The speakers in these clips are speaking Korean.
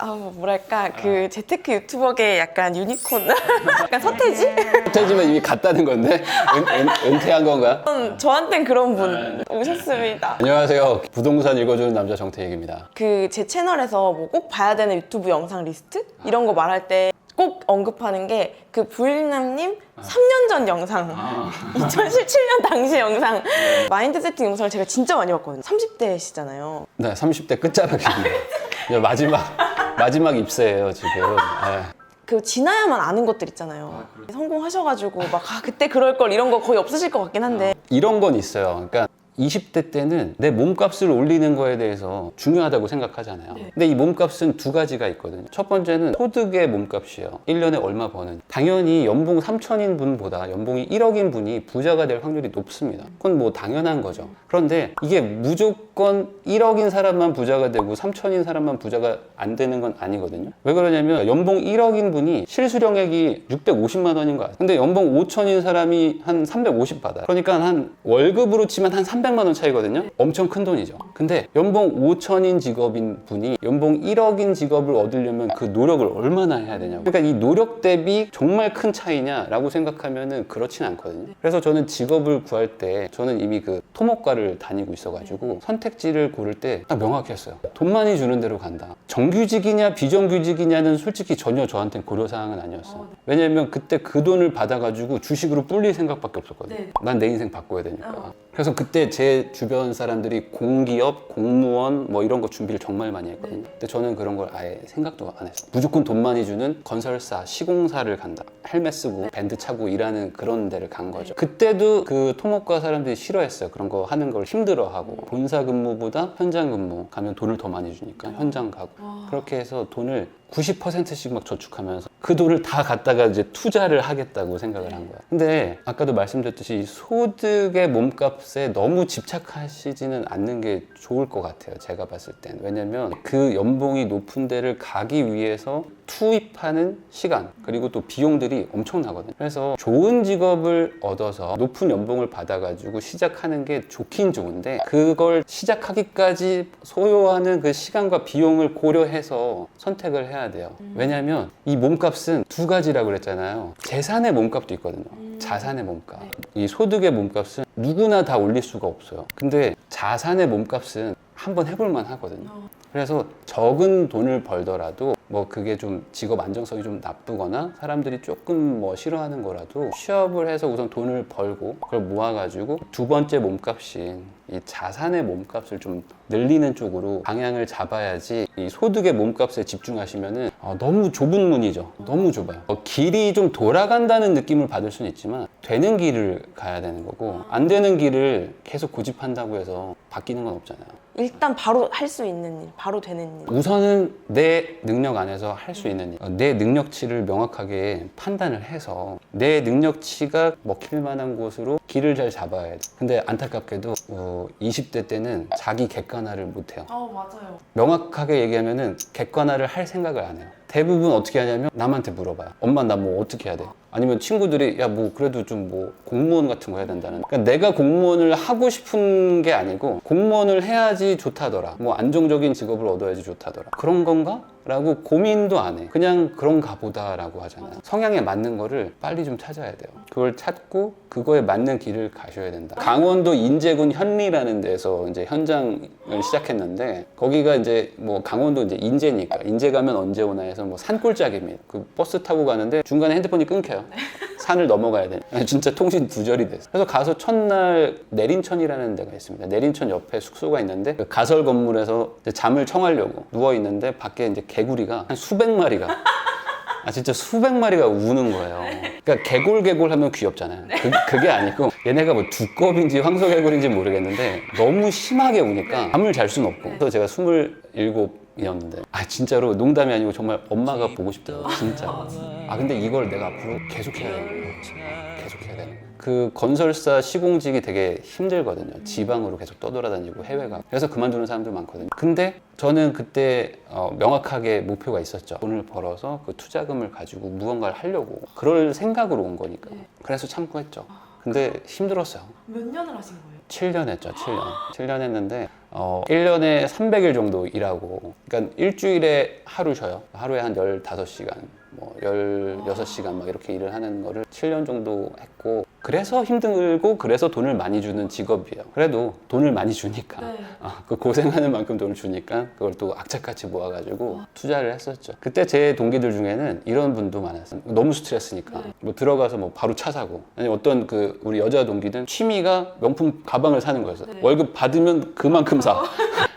뭐랄까 그 재테크 유튜버계 약간 유니콘 약간 서태지? 서태지면 이미 갔다는 건데 은퇴한 건가? 저한텐 그런 분 오셨습니다. 안녕하세요. 부동산 읽어주는 남자 정태익입니다. 그 제 채널에서 뭐 꼭 봐야 되는 유튜브 영상 리스트? 이런 거 말할 때 꼭 언급하는 게 그 부일남님 3년 전 영상 2017년 당시 영상 마인드 세팅 영상을 제가 진짜 많이 봤거든요. 30대시잖아요. 네, 30대 끝자락입니다. 이제 마지막 입세예요 지금. 그 지나야만 아는 것들 있잖아요. 성공하셔가지고 막 그때 그럴 걸 이런 거 거의 없으실 것 같긴 한데 이런 건 있어요. 그러니까 20대 때는 내 몸값을 올리는 거에 대해서 중요하다고 생각하잖아요. 근데 이 몸값은 두 가지가 있거든요. 첫 번째는 소득의 몸값이에요. 1년에 얼마 버는. 당연히 연봉 3천인 분보다 연봉이 1억인 분이 부자가 될 확률이 높습니다. 그건 뭐 당연한 거죠. 그런데 이게 무조건 1억인 사람만 부자가 되고 3천인 사람만 부자가 안 되는 건 아니거든요. 왜 그러냐면 연봉 1억인 분이 실수령액이 650만 원인 거야. 근데 연봉 5천인 사람이 한 350 받아요. 그러니까 한 월급으로 치면 한 300만 원 차이거든요. 엄청 큰 돈이죠. 근데 연봉 5천인 직업인 분이 연봉 1억인 직업을 얻으려면 그 노력을 얼마나 해야 되냐고. 그러니까 이 노력 대비 정말 큰 차이냐라고 생각하면은 그렇진 않거든요. 그래서 저는 직업을 구할 때 저는 이미 그 토목과를 다니고 있어가지고 선택지를 고를 때 딱 명확히 했어요. 돈 많이 주는 대로 간다. 정규직이냐 비정규직이냐는 솔직히 전혀 저한테는 고려사항은 아니었어요. 왜냐면 그때 그 돈을 받아가지고 주식으로 불릴 생각밖에 없었거든요. 난 내 인생 바꿔야 되니까. 그래서 그때 제 주변 사람들이 공기업, 공무원 뭐 이런 거 준비를 정말 많이 했거든요. 근데 저는 그런 걸 아예 생각도 안 했어요. 무조건 돈 많이 주는 건설사, 시공사를 간다. 헬멧 쓰고 밴드 차고 일하는 그런 데를 간 거죠. 그때도 그 토목과 사람들이 싫어했어요. 그런 거 하는 걸 힘들어하고. 본사 근무보다 현장 근무 가면 돈을 더 많이 주니까 현장 가고. 그렇게 해서 돈을 90%씩 막 저축하면서 그 돈을 다 갖다가 이제 투자를 하겠다고 생각을 한 거야. 근데 아까도 말씀드렸듯이 소득의 몸값에 너무 집착하시지는 않는 게 좋을 것 같아요. 제가 봤을 땐. 왜냐면 그 연봉이 높은 데를 가기 위해서 투입하는 시간 그리고 또 비용들이 엄청나거든요. 그래서 좋은 직업을 얻어서 높은 연봉을 받아가지고 시작하는 게 좋긴 좋은데 그걸 시작하기까지 소요하는 그 시간과 비용을 고려해서 선택을 해야 돼요. 왜냐하면 이 몸값은 두 가지라고 그랬잖아요. 재산의 몸값도 있거든요. 자산의 몸값. 이 소득의 몸값은 누구나 다 올릴 수가 없어요. 근데 자산의 몸값은 한번 해볼만 하거든요. 그래서 적은 돈을 벌더라도 뭐 그게 좀 직업 안정성이 좀 나쁘거나 사람들이 조금 뭐 싫어하는 거라도 취업을 해서 우선 돈을 벌고 그걸 모아가지고 두 번째 몸값인 이 자산의 몸값을 좀 늘리는 쪽으로 방향을 잡아야지 이 소득의 몸값에 집중하시면은 너무 좁은 문이죠. 너무 좁아요. 길이 좀 돌아간다는 느낌을 받을 수는 있지만 되는 길을 가야 되는 거고 안 되는 길을 계속 고집한다고 해서 바뀌는 건 없잖아요. 일단 바로 할 수 있는 일, 바로 되는 일. 우선은 내 능력 안에서 할 수 있는 일, 내 능력치를 명확하게 판단을 해서 내 능력치가 먹힐 만한 곳으로 길을 잘 잡아야 돼. 근데 안타깝게도 20대 때는 자기 객관화를 못해요. 맞아요. 명확하게 얘기하면은 객관화를 할 생각을 안 해요. 대부분 어떻게 하냐면 남한테 물어봐요. 엄마 나 뭐 어떻게 해야 돼? 아니면 친구들이 야 뭐 그래도 좀 뭐 공무원 같은 거 해야 된다는. 그러니까 내가 공무원을 하고 싶은 게 아니고 공무원을 해야지 좋다더라. 뭐 안정적인 직업을 얻어야지 좋다더라. 그런 건가? 라고 고민도 안 해. 그냥 그런가 보다라고 하잖아요. 성향에 맞는 거를 빨리 좀 찾아야 돼요. 그걸 찾고 그거에 맞는 길을 가셔야 된다. 강원도 인제군 현리라는 데서 이제 현장을 시작했는데 거기가 이제 뭐 강원도 이제 인제니까 인제 가면 언제 오나 해서 뭐 산골짜기입니다. 그 버스 타고 가는데 중간에 핸드폰이 끊겨요. 산을 넘어가야 돼. 진짜 통신 두절이 됐어. 그래서 가서 첫날 내린천이라는 데가 있습니다. 내린천 옆에 숙소가 있는데 그 가설 건물에서 이제 잠을 청하려고 누워 있는데 밖에 이제 개구리가 한 수백 마리가 진짜 수백 마리가 우는 거예요. 그러니까 개골 하면 귀엽잖아요. 그게 아니고 얘네가 뭐 두꺼비인지 황소개구리인지 모르겠는데 너무 심하게 우니까 잠을 잘 수는 없고. 그래서 제가 27이었는데 진짜로 농담이 아니고 정말 엄마가 보고 싶더라고요. 진짜. 근데 이걸 내가 앞으로 계속 해야 되는 거예요. 계속 해야 되는 거예요. 그 건설사 시공직이 되게 힘들거든요. 지방으로 계속 떠돌아다니고 해외 가고. 그래서 그만두는 사람들 많거든요. 근데 저는 그때 명확하게 목표가 있었죠. 돈을 벌어서 그 투자금을 가지고 무언가를 하려고. 그럴 생각으로 온 거니까. 그래서 참고했죠. 근데 힘들었어요. 몇 년을 하신 거예요? 7년 했죠. 7년 했는데 1년에 300일 정도 일하고, 그러니까 일주일에 하루 쉬어요. 하루에 한 15시간, 뭐 16시간 막 이렇게 일을 하는 거를 7년 정도 했고, 그래서 힘들고 그래서 돈을 많이 주는 직업이에요. 그래도 돈을 많이 주니까 그 고생하는 만큼 돈을 주니까 그걸 또 악착같이 모아가지고 투자를 했었죠. 그때 제 동기들 중에는 이런 분도 많았어요. 너무 스트레스니까 뭐 들어가서 뭐 바로 차 사고, 아니 어떤 그 우리 여자 동기는 취미가 명품 가방을 사는 거였어요. 월급 받으면 그만큼 사.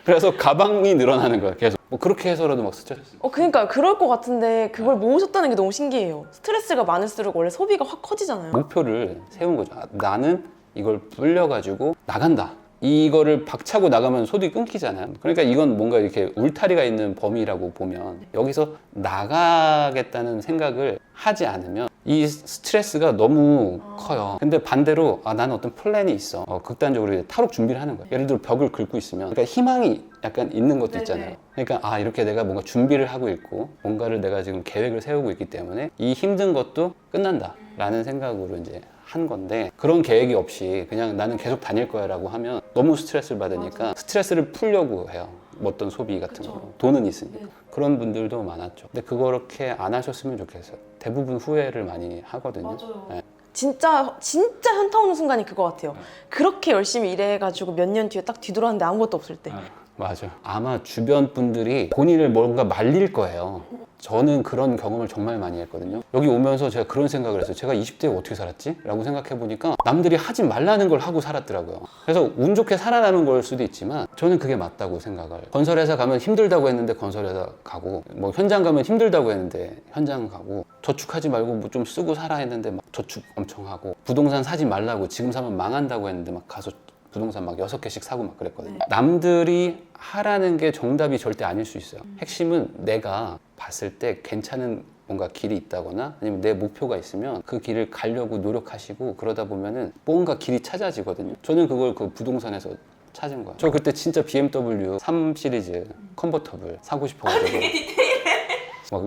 그래서 가방이 늘어나는 거예요. 계속 뭐 그렇게 해서라도 막 스트레스. 그러니까 그럴 것 같은데 그걸 모으셨다는 게 너무 신기해요. 스트레스가 많을수록 원래 소비가 확 커지잖아요. 목표를 세운 거죠. 나는 이걸 불려가지고 나간다. 이거를 박차고 나가면 소득이 끊기잖아요. 그러니까 이건 뭔가 이렇게 울타리가 있는 범위라고 보면, 여기서 나가겠다는 생각을 하지 않으면 이 스트레스가 너무 커요. 근데 반대로 나는 어떤 플랜이 있어. 극단적으로 이제 탈옥 준비를 하는 거예요. 예를 들어 벽을 긁고 있으면, 그러니까 희망이 약간 있는 것도 있잖아요. 그러니까 이렇게 내가 뭔가 준비를 하고 있고 뭔가를 내가 지금 계획을 세우고 있기 때문에 이 힘든 것도 끝난다 라는 생각으로 이제 한 건데, 그런 계획이 없이 그냥 나는 계속 다닐 거야 라고 하면 너무 스트레스를 받으니까 스트레스를 풀려고 해요. 어떤 소비 같은 거. 돈은 있으니까. 그런 분들도 많았죠. 근데 그렇게 안 하셨으면 좋겠어요. 대부분 후회를 많이 하거든요. 네. 진짜 현타 오는 순간이 그거 같아요. 그렇게 열심히 일해가지고 몇 년 뒤에 딱 뒤돌아왔는데 아무것도 없을 때. 맞아. 아마 주변 분들이 본인을 뭔가 말릴 거예요. 저는 그런 경험을 정말 많이 했거든요. 여기 오면서 제가 그런 생각을 했어요. 제가 20대에 어떻게 살았지? 라고 생각해 보니까 남들이 하지 말라는 걸 하고 살았더라고요. 그래서 운 좋게 살아남은 걸 수도 있지만 저는 그게 맞다고 생각을. 건설회사 가면 힘들다고 했는데 건설회사 가고, 뭐 현장 가면 힘들다고 했는데 현장 가고, 저축하지 말고 뭐 좀 쓰고 살아 했는데 막 저축 엄청 하고, 부동산 사지 말라고 지금 사면 망한다고 했는데 막 가서 부동산 막 6개씩 사고 막 그랬거든요. 남들이 하라는 게 정답이 절대 아닐 수 있어요. 핵심은 내가 봤을 때 괜찮은 뭔가 길이 있다거나 아니면 내 목표가 있으면 그 길을 가려고 노력하시고, 그러다 보면은 뭔가 길이 찾아지거든요. 저는 그걸 그 부동산에서 찾은 거예요. 저 그때 진짜 BMW 3 시리즈 컨버터블 사고 싶어가지고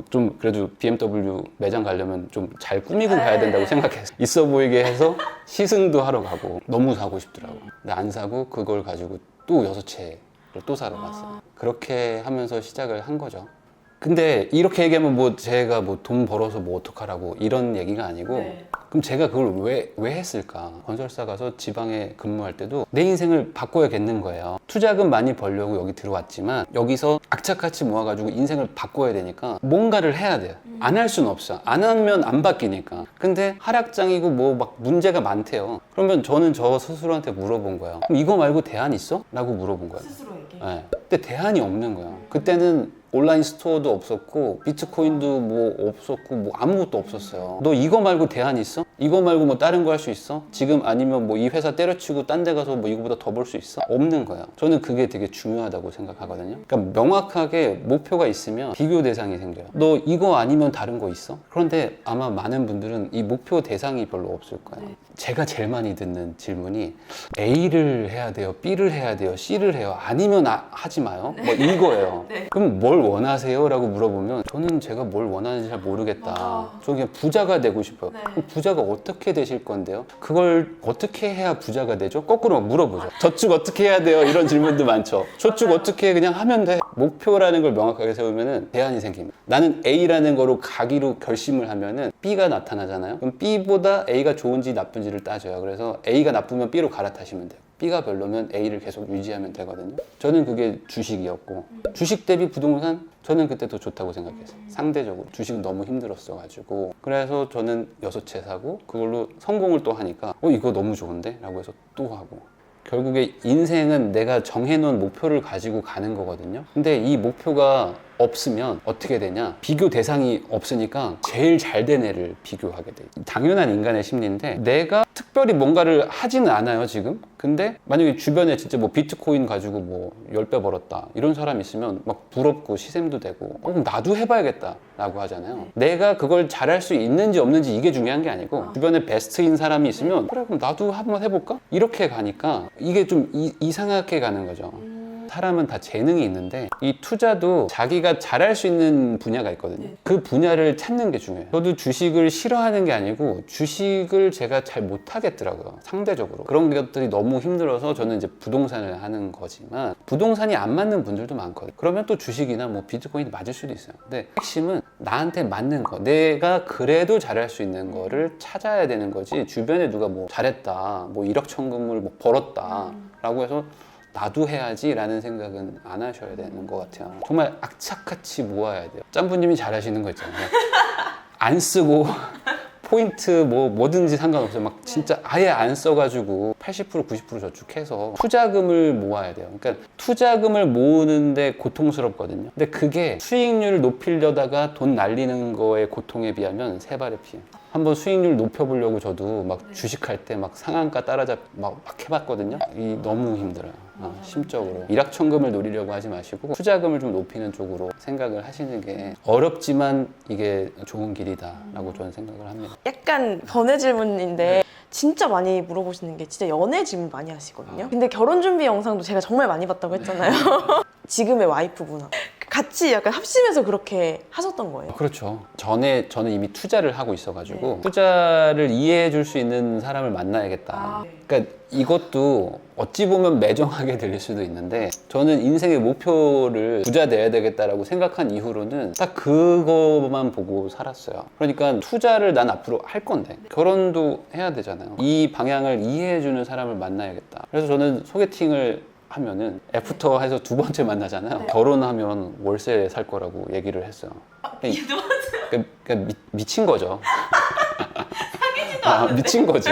좀 그래도 BMW 매장 가려면 좀 잘 꾸미고 가야 된다고 생각해서 있어 보이게 해서 시승도 하러 가고 너무 사고 싶더라고. 근데 안 사고 그걸 가지고 또 6채를 또 사러 갔어요. 그렇게 하면서 시작을 한 거죠. 근데 이렇게 얘기하면 뭐 제가 뭐 돈 벌어서 뭐 어떡하라고 이런 얘기가 아니고, 그럼 제가 그걸 왜 했을까? 건설사 가서 지방에 근무할 때도 내 인생을 바꿔야겠는 거예요. 투자금 많이 벌려고 여기 들어왔지만 여기서 악착같이 모아가지고 인생을 바꿔야 되니까 뭔가를 해야 돼요. 안 할 수는 없어. 안 하면 안 바뀌니까. 근데 하락장이고 뭐 막 문제가 많대요. 그러면 저는 저 스스로한테 물어본 거예요. 그럼 이거 말고 대안 있어? 라고 물어본 거예요. 스스로에게. 네. 근데 대안이 없는 거예요. 그때는 온라인 스토어도 없었고 비트코인도 뭐 없었고 뭐 아무것도 없었어요. 너 이거 말고 대안 있어? 이거 말고 뭐 다른 거 할 수 있어? 지금 아니면 뭐 이 회사 때려치고 딴 데 가서 뭐 이거보다 더 벌 수 있어? 없는 거예요. 저는 그게 되게 중요하다고 생각하거든요. 그러니까 명확하게 목표가 있으면 비교 대상이 생겨요. 너 이거 아니면 다른 거 있어? 그런데 아마 많은 분들은 이 목표 대상이 별로 없을 거예요. 제가 제일 많이 듣는 질문이 A를 해야 돼요? B를 해야 돼요? C를 해요? 아니면 하지 마요? 뭐 이거예요. 그럼 뭘 원하세요? 라고 물어보면 저는 제가 뭘 원하는지 잘 모르겠다. 저 그냥 부자가 되고 싶어요. 그럼 부자가 어떻게 되실 건데요? 그걸 어떻게 해야 부자가 되죠? 거꾸로 물어보죠. 저축 어떻게 해야 돼요? 이런 질문도 많죠. 저축 어떻게 그냥 하면 돼? 목표라는 걸 명확하게 세우면은 대안이 생깁니다. 나는 A라는 거로 가기로 결심을 하면은 B가 나타나잖아요. 그럼 B보다 A가 좋은지 나쁜지를 따져요. 그래서 A가 나쁘면 B로 갈아타시면 돼요. B가 별로면 A를 계속 유지하면 되거든요. 저는 그게 주식이었고, 주식 대비 부동산 저는 그때 더 좋다고 생각했어요. 상대적으로 주식은 너무 힘들었어가지고. 그래서 저는 6채 사고 그걸로 성공을 또 하니까 이거 너무 좋은데? 라고 해서 또 하고. 결국에 인생은 내가 정해놓은 목표를 가지고 가는 거거든요. 근데 이 목표가 없으면 어떻게 되냐? 비교 대상이 없으니까 제일 잘 된 애를 비교하게 돼. 당연한 인간의 심리인데 내가 특별히 뭔가를 하지는 않아요 지금. 근데 만약에 주변에 진짜 뭐 비트코인 가지고 뭐 10배 벌었다 이런 사람 있으면 막 부럽고 시샘도 되고 그럼 나도 해봐야겠다 라고 하잖아요. 내가 그걸 잘할 수 있는지 없는지 이게 중요한 게 아니고 주변에 베스트인 사람이 있으면 그래 그럼 나도 한번 해볼까? 이렇게 가니까 이게 좀 이상하게 가는 거죠. 사람은 다 재능이 있는데 이 투자도 자기가 잘할 수 있는 분야가 있거든요. 그 분야를 찾는 게 중요해요. 저도 주식을 싫어하는 게 아니고 주식을 제가 잘 못하겠더라고요. 상대적으로. 그런 것들이 너무 힘들어서 저는 이제 부동산을 하는 거지만 부동산이 안 맞는 분들도 많거든요. 그러면 또 주식이나 뭐 비트코인이 맞을 수도 있어요. 근데 핵심은 나한테 맞는 거, 내가 그래도 잘할 수 있는 거를 찾아야 되는 거지. 주변에 누가 뭐 잘했다, 뭐 1억 천금을 뭐 벌었다 라고 해서 나도 해야지 라는 생각은 안 하셔야 되는 것 같아요. 정말 악착같이 모아야 돼요. 짬부님이 잘하시는 거 있잖아요. 안 쓰고 포인트 뭐든지 상관없어요. 막 진짜 아예 안 써가지고 80% 90% 저축해서 투자금을 모아야 돼요. 그러니까 투자금을 모으는데 고통스럽거든요. 근데 그게 수익률을 높이려다가 돈 날리는 거의 고통에 비하면 세 발의 피해요. 한번 수익률 높여보려고 저도 막 주식할 때 막 상한가 따라잡 막 해봤거든요. 이 너무 힘들어요. 심적으로. 일확천금을 노리려고 하지 마시고 투자금을 좀 높이는 쪽으로 생각을 하시는 게 어렵지만 이게 좋은 길이다라고 저는 생각을 합니다. 약간 번외 질문인데 진짜 많이 물어보시는 게 진짜 연애 질문 많이 하시거든요. 근데 결혼 준비 영상도 제가 정말 많이 봤다고 했잖아요. 지금의 와이프분하고 같이 약간 합심해서 그렇게 하셨던 거예요. 그렇죠. 저는 이미 투자를 하고 있어가지고 투자를 이해해 줄 수 있는 사람을 만나야겠다. 그러니까 이것도 어찌 보면 매정하게 들릴 수도 있는데 저는 인생의 목표를 부자 돼야 되겠다라고 생각한 이후로는 딱 그거만 보고 살았어요. 그러니까 투자를 난 앞으로 할 건데 결혼도 해야 되잖아요. 이 방향을 이해해 주는 사람을 만나야겠다. 그래서 저는 소개팅을 하면은 애프터 해서 두 번째 만나잖아요. 결혼하면 월세 살 거라고 얘기를 했어요. 그러니까 미친 거죠. 미친 거지.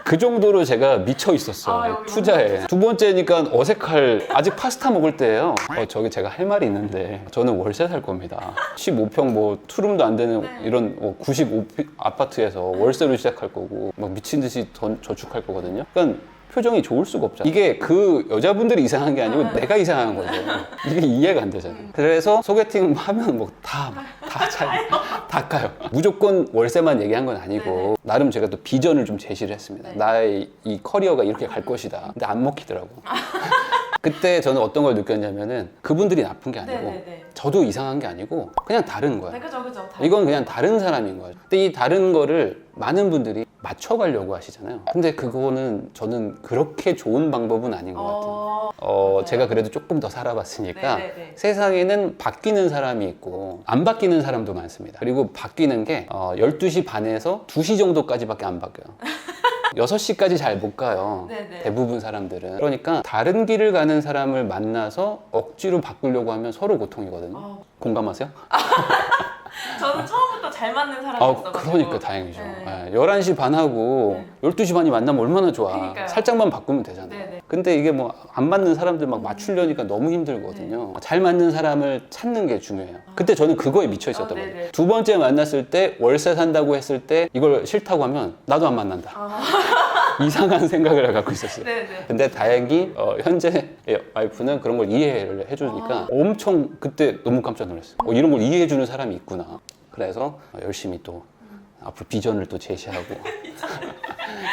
그 정도로 제가 미쳐 있었어요. 투자에. 두 번째니까 어색할, 아직 파스타 먹을 때예요. 저기 제가 할 말이 있는데 저는 월세 살 겁니다. 15평 뭐 투룸도 안 되는 이런 95 아파트에서 월세로 시작할 거고 막 미친 듯이 저축할 거거든요. 그러니까 표정이 좋을 수가 없잖아. 이게 그 여자분들이 이상한 게 아니고 내가 이상한 거죠. 이게 이해가 안 되잖아요. 그래서 소개팅 하면 뭐 다 까요. 무조건 월세만 얘기한 건 아니고 나름 제가 또 비전을 좀 제시를 했습니다. 나의 이 커리어가 이렇게 갈 것이다. 근데 안 먹히더라고. 그때 저는 어떤 걸 느꼈냐면은 그분들이 나쁜 게 아니고 저도 이상한 게 아니고 그냥 다른 거야. 그죠. 이건 그냥 다른 사람인 거예요. 근데 이 다른 거를 많은 분들이 맞춰가려고 하시잖아요. 근데 그거는 저는 그렇게 좋은 방법은 아닌 것 같아요. 제가 그래도 조금 더 살아봤으니까 세상에는 바뀌는 사람이 있고 안 바뀌는 사람도 많습니다. 그리고 바뀌는 게 12시 반에서 2시 정도까지밖에 안 바뀌어요. 6시까지 잘 못 가요. 대부분 사람들은. 그러니까 다른 길을 가는 사람을 만나서 억지로 바꾸려고 하면 서로 고통이거든요. 공감하세요? 저는 처음부터 잘 맞는 사람이었어가지고. 그러니까 다행이죠. 11시 반하고 12시 반이 만나면 얼마나 좋아. 그러니까요. 살짝만 바꾸면 되잖아요. 근데 이게 뭐 안 맞는 사람들 막 맞추려니까 너무 힘들거든요. 잘 맞는 사람을 찾는 게 중요해요. 그때 저는 그거에 미쳐 있었던 거예요. 두 번째 만났을 때 월세 산다고 했을 때 이걸 싫다고 하면 나도 안 만난다. 이상한 생각을 갖고 있었어요. 근데 다행히 현재 와이프는 그런 걸 이해를 해주니까 엄청 그때 너무 깜짝 놀랐어요. 이런 걸 이해해주는 사람이 있구나. 그래서 열심히 또 앞으로 비전을 또 제시하고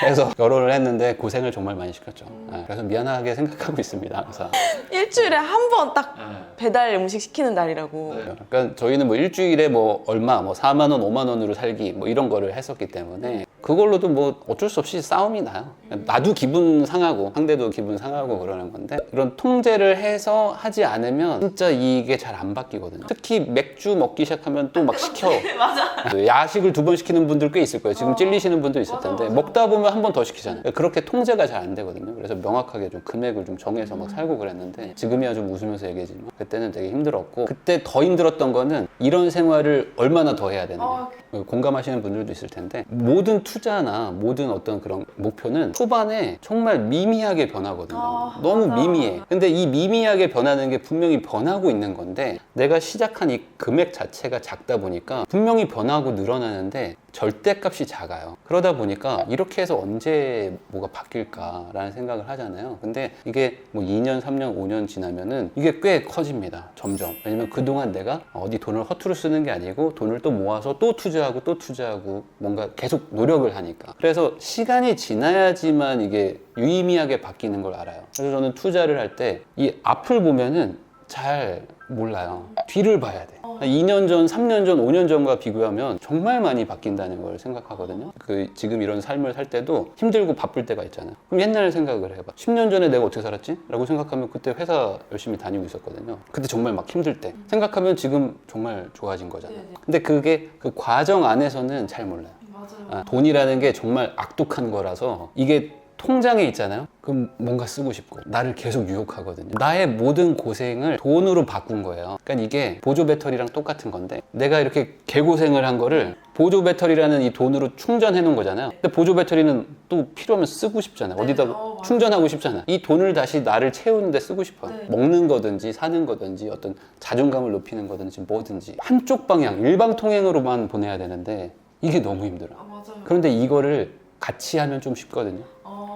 해서 결혼을 했는데 고생을 정말 많이 시켰죠. 그래서 미안하게 생각하고 있습니다. 항상. 일주일에 한 번 딱 배달 음식 시키는 날이라고. 그러니까 저희는 뭐 일주일에 뭐 얼마, 뭐 4만 원, 5만 원으로 살기 뭐 이런 거를 했었기 때문에 그걸로도 뭐 어쩔 수 없이 싸움이 나요. 나도 기분 상하고 상대도 기분 상하고 그러는 건데 이런 통제를 해서 하지 않으면 진짜 이게 잘 안 바뀌거든요. 특히 맥주 먹기 시작하면 또 막 시켜. 맞아. 야식을 2번 시키는 분들 꽤 있을 거예요. 지금 찔리시는 분도 있을 텐데 먹다 보면 한 번 더 시키잖아요. 그렇게 통제가 잘 안 되거든요. 그래서 명확하게 좀 금액을 좀 정해서 막 살고 그랬는데 지금이야 좀 웃으면서 얘기하지만 그때는 되게 힘들었고 그때 더 힘들었던 거는 이런 생활을 얼마나 더 해야 되는가. 공감하시는 분들도 있을 텐데 모든 투자나 모든 어떤 그런 목표는 초반에 정말 미미하게 변하거든요. 너무 미미해. 근데 이 미미하게 변하는 게 분명히 변하고 있는 건데 내가 시작한 이 금액 자체가 작다 보니까 분명히 변하고 늘어나는데 절대값이 작아요. 그러다 보니까 이렇게 해서 언제 뭐가 바뀔까라는 생각을 하잖아요. 근데 이게 뭐 2년, 3년, 5년 지나면은 이게 꽤 커집니다. 점점. 왜냐면 그동안 내가 어디 돈을 허투루 쓰는 게 아니고 돈을 또 모아서 또 투자하고 또 투자하고 뭔가 계속 노력을 하니까. 그래서 시간이 지나야지만 이게 유의미하게 바뀌는 걸 알아요. 그래서 저는 투자를 할 때 이 앞을 보면은 잘 몰라요. 뒤를 봐야 돼. 2년 전, 3년 전, 5년 전과 비교하면 정말 많이 바뀐다는 걸 생각하거든요. 지금 이런 삶을 살 때도 힘들고 바쁠 때가 있잖아요. 그럼 옛날 생각을 해봐. 10년 전에 내가 어떻게 살았지? 라고 생각하면 그때 회사 열심히 다니고 있었거든요. 그때 정말 막 힘들 때. 생각하면 지금 정말 좋아진 거잖아요. 근데 그게 그 과정 안에서는 잘 몰라요. 맞아요. 돈이라는 게 정말 악독한 거라서 이게 통장에 있잖아요. 그럼 뭔가 쓰고 싶고 나를 계속 유혹하거든요. 나의 모든 고생을 돈으로 바꾼 거예요. 그러니까 이게 보조 배터리랑 똑같은 건데 내가 이렇게 개고생을 한 거를 보조 배터리라는 이 돈으로 충전해 놓은 거잖아요. 근데 보조 배터리는 또 필요하면 쓰고 싶잖아요. 어디다 충전하고 싶잖아요. 이 돈을 다시 나를 채우는데 쓰고 싶어요. 먹는 거든지 사는 거든지 어떤 자존감을 높이는 거든지 뭐든지 한쪽 방향 일방통행으로만 보내야 되는데 이게 너무 힘들어요. 그런데 이거를 같이 하면 좀 쉽거든요.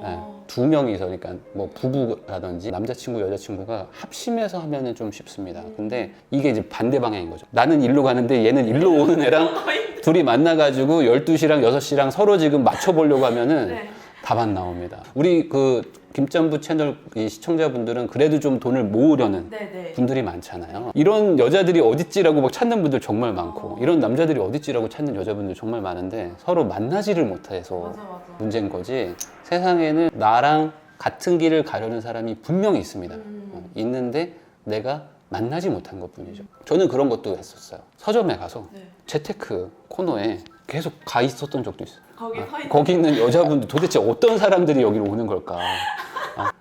네, 두 명이서 그러니까 뭐 부부라든지 남자친구 여자친구가 합심해서 하면은 좀 쉽습니다. 근데 이게 이제 반대 방향인 거죠. 나는 일로 가는데 얘는 일로 오는 애랑 둘이 만나가지고 12시랑 6시랑 서로 지금 맞춰보려고 하면은 답 안 나옵니다. 우리 그 김짬부 채널 이 시청자분들은 그래도 좀 돈을 모으려는 분들이 많잖아요. 이런 여자들이 어딨지라고 막 찾는 분들 정말 많고 이런 남자들이 어딨지라고 찾는 여자분들 정말 많은데 서로 만나지를 못해서 문제인 거지. 세상에는 나랑 같은 길을 가려는 사람이 분명히 있습니다. 있는데 내가 만나지 못한 것뿐이죠. 저는 그런 것도 했었어요. 서점에 가서 재테크 코너에 계속 가 있었던 적도 있어요. 거기 있는 여자분들 도대체 어떤 사람들이 여기로 오는 걸까?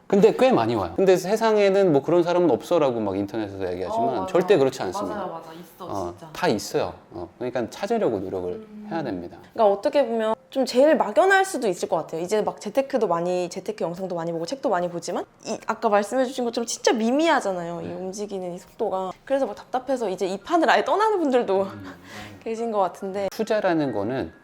근데 꽤 많이 와요. 근데 세상에는 뭐 그런 사람은 없어라고 막 인터넷에서 얘기하지만 절대 그렇지 않습니다. 맞아 있어 진짜. 다 있어요. 그러니까 찾으려고 노력을 해야 됩니다. 그러니까 어떻게 보면 좀 제일 막연할 수도 있을 것 같아요. 이제 막 재테크 영상도 많이 보고 책도 많이 보지만 아까 말씀해주신 것처럼 진짜 미미하잖아요. 이 움직이는 이 속도가. 그래서 막 답답해서 이제 이 판을 아예 떠나는 분들도 계신 것 같은데. 투자라는 거는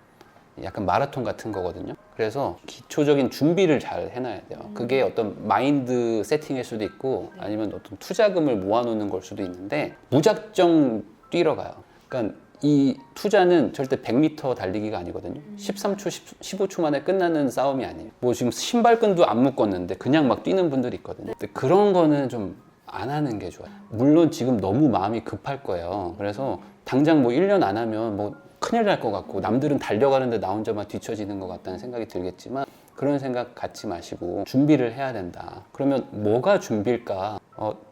약간 마라톤 같은 거거든요. 그래서 기초적인 준비를 잘 해놔야 돼요. 그게 어떤 마인드 세팅일 수도 있고 아니면 어떤 투자금을 모아놓는 걸 수도 있는데 무작정 뛰러 가요. 그러니까 이 투자는 절대 100m 달리기가 아니거든요. 13초, 15초 만에 끝나는 싸움이 아니에요. 뭐 지금 신발끈도 안 묶었는데 그냥 막 뛰는 분들이 있거든요. 근데 그런 거는 좀 안 하는 게 좋아요. 물론 지금 너무 마음이 급할 거예요. 그래서 당장 뭐 1년 안 하면 뭐 큰일 날 것 같고 남들은 달려가는데 나 혼자만 뒤처지는 것 같다는 생각이 들겠지만 그런 생각 갖지 마시고 준비를 해야 된다. 그러면 뭐가 준비일까?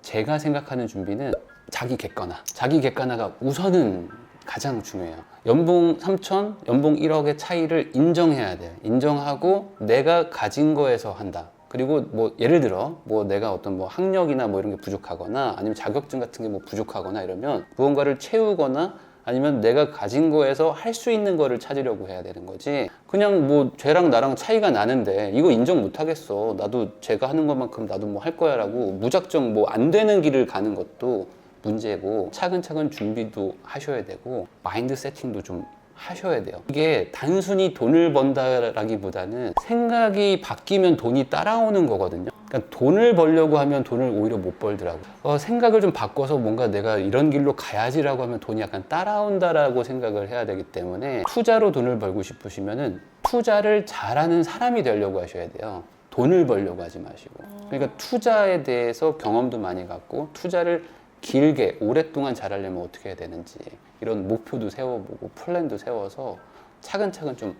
제가 생각하는 준비는 자기 객관화가 우선은 가장 중요해요. 연봉 3천, 연봉 1억의 차이를 인정해야 돼요. 인정하고 내가 가진 거에서 한다. 그리고 뭐 예를 들어 뭐 내가 어떤 뭐 학력이나 뭐 이런 게 부족하거나 아니면 자격증 같은 게 뭐 부족하거나 이러면 무언가를 채우거나 아니면 내가 가진 거에서 할 수 있는 거를 찾으려고 해야 되는 거지. 그냥 뭐 쟤랑 나랑 차이가 나는데 이거 인정 못 하겠어. 나도 제가 하는 것만큼 나도 뭐 할 거야 라고 무작정 뭐 안 되는 길을 가는 것도 문제고 차근차근 준비도 하셔야 되고 마인드 세팅도 좀 하셔야 돼요. 이게 단순히 돈을 번다라기보다는 생각이 바뀌면 돈이 따라오는 거거든요. 그러니까 돈을 벌려고 하면 돈을 오히려 못 벌더라고요. 생각을 좀 바꿔서 뭔가 내가 이런 길로 가야지라고 하면 돈이 약간 따라온다라고 생각을 해야 되기 때문에 투자로 돈을 벌고 싶으시면은 투자를 잘하는 사람이 되려고 하셔야 돼요. 돈을 벌려고 하지 마시고. 그러니까 투자에 대해서 경험도 많이 갖고 투자를 길게 오랫동안 잘하려면 어떻게 해야 되는지 이런 목표도 세워보고 플랜도 세워서 차근차근 좀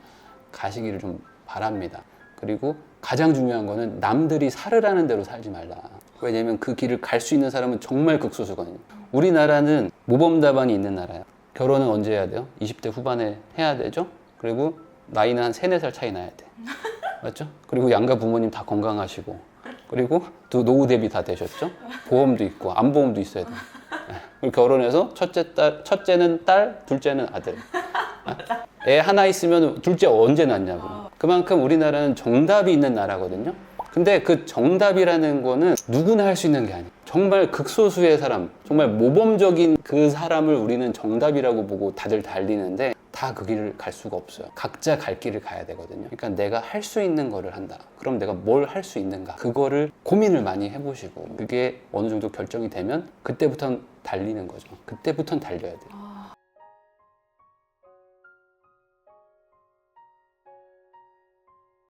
가시기를 좀 바랍니다. 그리고 가장 중요한 거는 남들이 살으라는 대로 살지 말라. 왜냐면 그 길을 갈 수 있는 사람은 정말 극소수거든요. 우리나라는 모범답안이 있는 나라예요. 결혼은 언제 해야 돼요? 20대 후반에 해야 되죠? 그리고 나이는 한 3, 4살 차이 나야 돼. 맞죠? 그리고 양가 부모님 다 건강하시고 그리고 또 노후 대비 다 되셨죠? 보험도 있고 안보험도 있어야 돼요. 그리고 결혼해서 첫째는 딸, 둘째는 아들. 애 하나 있으면 둘째 언제 낳냐고. 그만큼 우리나라는 정답이 있는 나라거든요. 근데 그 정답이라는 거는 누구나 할 수 있는 게 아니에요. 정말 극소수의 사람, 정말 모범적인 그 사람을 우리는 정답이라고 보고 다들 달리는데 다 그 길을 갈 수가 없어요. 각자 갈 길을 가야 되거든요. 그러니까 내가 할 수 있는 거를 한다. 그럼 내가 뭘 할 수 있는가? 그거를 고민을 많이 해보시고 그게 어느 정도 결정이 되면 그때부터는 달리는 거죠. 그때부터는 달려야 돼요.